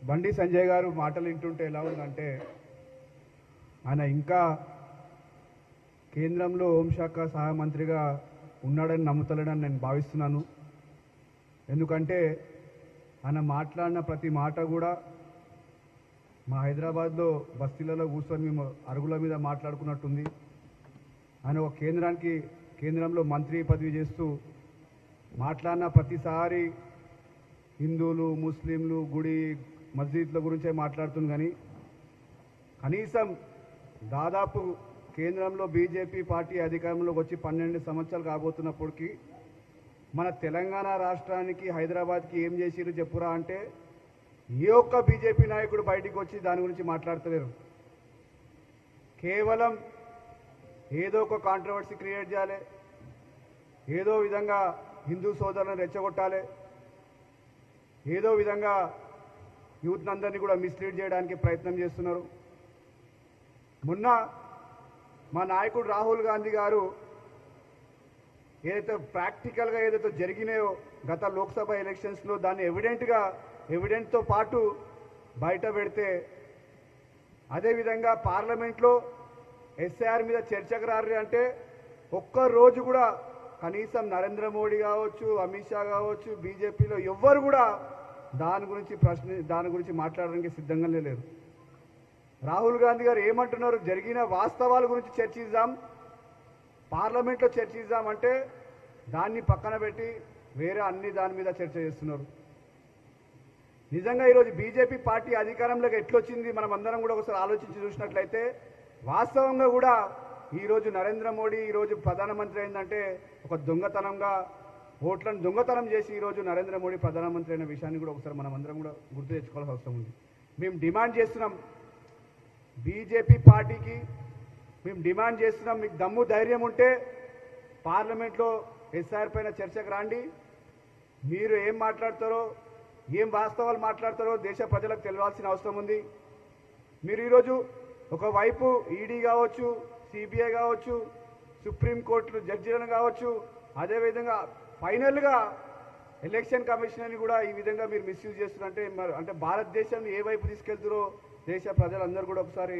బండి సంజయ్ గారు మాటలు వింటుంటే ఎలా ఉందంటే ఆయన ఇంకా కేంద్రంలో హోంశాఖ సహాయ మంత్రిగా ఉన్నాడని నమ్ముతలేడని నేను భావిస్తున్నాను. ఎందుకంటే ఆయన మాట్లాడిన ప్రతి మాట కూడా మా హైదరాబాద్లో బస్తీలలో కూర్చొని మేము అరుగుల మీద మాట్లాడుకున్నట్టుంది. ఆయన ఒక కేంద్రంలో మంత్రి పదవి చేస్తూ మాట్లాడిన ప్రతిసారి హిందువులు ముస్లింలు గుడి మస్జిద్ల గురించే మాట్లాడుతుంది. కానీ కనీసం దాదాపు కేంద్రంలో బీజేపీ పార్టీ అధికారంలోకి వచ్చి 12 సంవత్సరాలు కాబోతున్నప్పటికీ మన తెలంగాణ రాష్ట్రానికి హైదరాబాద్కి ఏం చేసిరు చెప్పురా అంటే ఏ ఒక్క బీజేపీ నాయకుడు బయటికి వచ్చి దాని గురించి మాట్లాడతలేరు. కేవలం ఏదో ఒక కాంట్రవర్సీ క్రియేట్ చేయాలి, ఏదో విధంగా హిందూ సోదరులను రెచ్చగొట్టాలి, ఏదో విధంగా యూత్ అందరినీ కూడా మిస్లీడ్ చేయడానికి ప్రయత్నం చేస్తున్నారు. మొన్న మా నాయకుడు రాహుల్ గాంధీ గారు ఏదైతే ప్రాక్టికల్గా ఏదైతే జరిగినాయో గత లోక్సభ ఎలక్షన్స్లో దాన్ని ఎవిడెంట్తో పాటు బయట పెడితే, అదేవిధంగా పార్లమెంట్లో ఎస్ఐఆర్ మీద చర్చకు రారు అంటే ఒక్కరోజు కూడా కనీసం నరేంద్ర మోడీ కావచ్చు, అమిత్ షా కావచ్చు, బీజేపీలో ఎవ్వరు కూడా దాని గురించి మాట్లాడడానికి సిద్ధంగా లేరు. రాహుల్ గాంధీ గారు ఏమంటున్నారు, జరిగిన వాస్తవాల గురించి చర్చిద్దాం, పార్లమెంట్లో చర్చిద్దాం అంటే దాన్ని పక్కన పెట్టి వేరే దాని మీద చర్చ చేస్తున్నారు. నిజంగా ఈరోజు బీజేపీ పార్టీ అధికారంలోకి ఎట్లొచ్చింది మనం అందరం కూడా ఒకసారి ఆలోచించి చూసినట్లయితే వాస్తవంగా కూడా ఈరోజు నరేంద్ర మోడీ ఈరోజు ప్రధానమంత్రి అయిందంటే ఒక దొంగతనంగా ఓట్లను దొంగతనం చేసి ఈరోజు నరేంద్ర మోడీ ప్రధానమంత్రి అయిన విషయాన్ని కూడా ఒకసారి మనం అందరం కూడా గుర్తు తెచ్చుకోవాల్సిన అవసరం ఉంది. మేము డిమాండ్ చేస్తున్నాం బీజేపీ పార్టీకి, మేము డిమాండ్ చేస్తున్నాం, మీకు దమ్ము ధైర్యం ఉంటే పార్లమెంట్లో ఎస్ఐఆర్ పైన చర్చకు రాండి. మీరు ఏం మాట్లాడతారో, ఏం వాస్తవాలు మాట్లాడతారో దేశ ప్రజలకు తెలియాల్సిన అవసరం ఉంది. మీరు ఈరోజు ఒకవైపు ఈడీ కావచ్చు, సిబిఐ కావచ్చు, సుప్రీంకోర్టు జడ్జీలను కావచ్చు, అదేవిధంగా ఫైనల్గా ఎలక్షన్ కమిషనర్ని కూడా ఈ విధంగా మీరు మిస్యూజ్ చేస్తున్నారంటే అంటే భారతదేశాన్ని ఏ వైపు తీసుకెళ్తారో దేశ ప్రజలందరూ కూడా ఒకసారి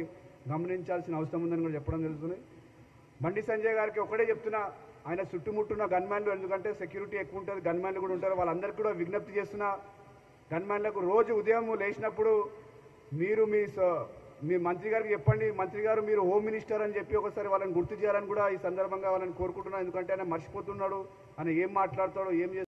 గమనించాల్సిన అవసరం ఉందని కూడా చెప్పడం జరుగుతుంది. బండి సంజయ్ గారికి ఒకటే చెప్తున్నా, ఆయన చుట్టుముట్టున్న గన్మ్యాన్లు, ఎందుకంటే సెక్యూరిటీ ఎక్కువ ఉంటుంది, గన్మ్యాన్లు కూడా ఉంటారు, వాళ్ళందరికీ కూడా విజ్ఞప్తి చేస్తున్నా, గన్మ్యాన్లకు రోజు ఉదయం లేచినప్పుడు మీరు మీ మంత్రి గారికి చెప్పండి, మంత్రి గారు మీరు హోమ్ మినిస్టర్ అని చెప్పి ఒకసారి వాళ్ళని గుర్తు చేయాలని కూడా ఈ సందర్భంగా వాళ్ళని కోరుకుంటున్నాను. ఎందుకంటే ఆయన మర్చిపోతున్నాడు, ఆయన ఏం మాట్లాడతాడో ఏం